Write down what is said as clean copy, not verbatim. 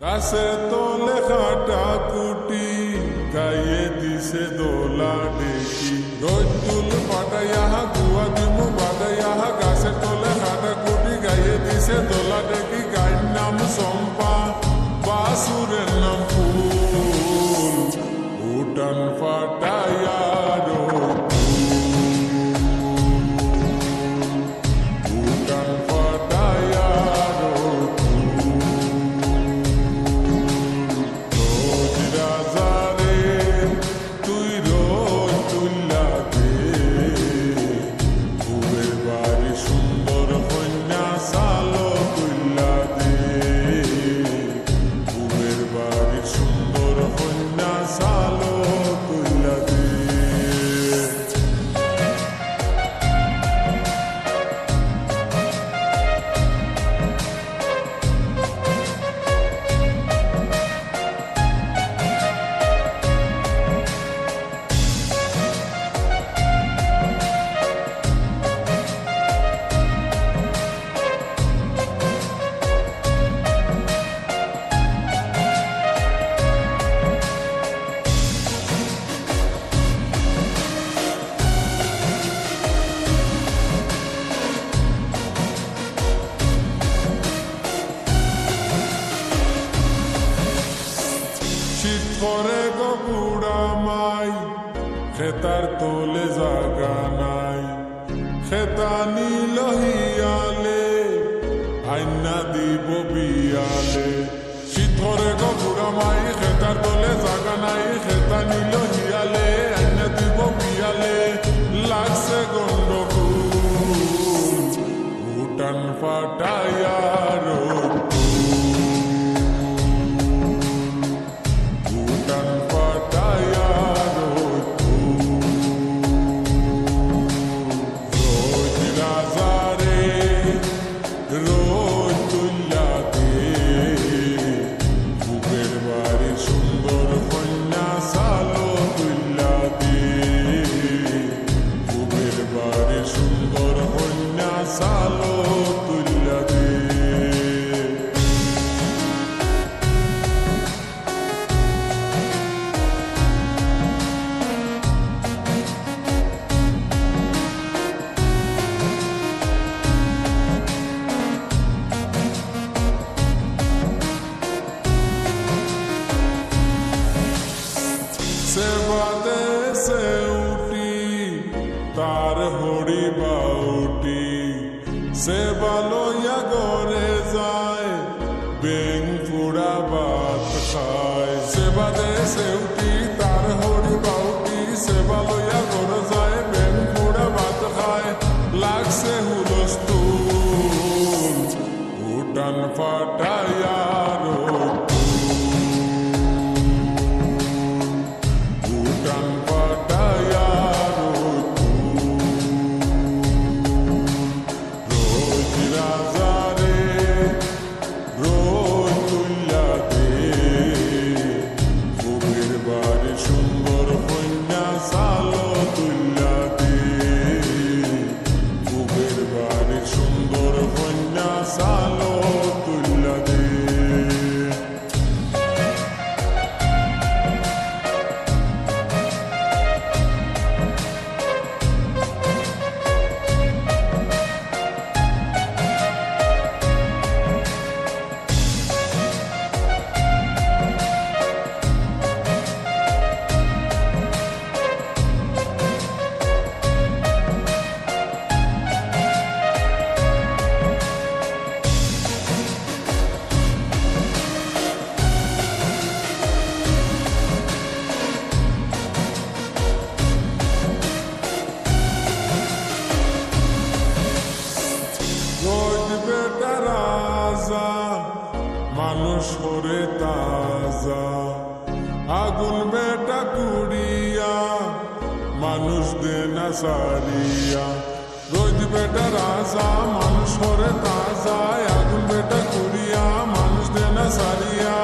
গাছে তোলে খাটা কুটি গায়ে দিছে দোলা ডেকি রোজুল পাটাইয়া গুয়া দিমু বাদাইয়া গাছে তোলে খাটা কুটি গায়ে দিছে দোলা ডেকি গায়ের নাম চম্পা বাসুরের নাম ফুল উঠান ফাটাইয়া করে গো বুড়া মাই খেতার তোলে জাগা নাই খেতানি লহিয়ালে আইনা দিব বিয়ালে শীত করে গো বুড়া মাই খেতার তোলে জাগা নাই খেতানি লহিয়ালে আইনা দিব বিয়ালে লাগছে গন্ডগোল উঠান ফাটাইয়া সেবাদে সে উঠি তার হরি বাউটি সেবা লইয়া গরে যায় বেং ফুড়া ভাত খায় সেবাদে সে উঠি তার হরি বাউটি সেবা লইয়া গরে যায় বেং ফুড়া ভাত খায় লাগছে হুলস্থুল উঠান ফাটাইয়া মানুষ করে তাজা আগুন বেটা কুড়িয়া মানুষ দে না সারিয়া রোজ বেটা রাজা মানুষ করে তাজা আগুন বেটা কুড়িয়া মানুষ দে না সারিয়া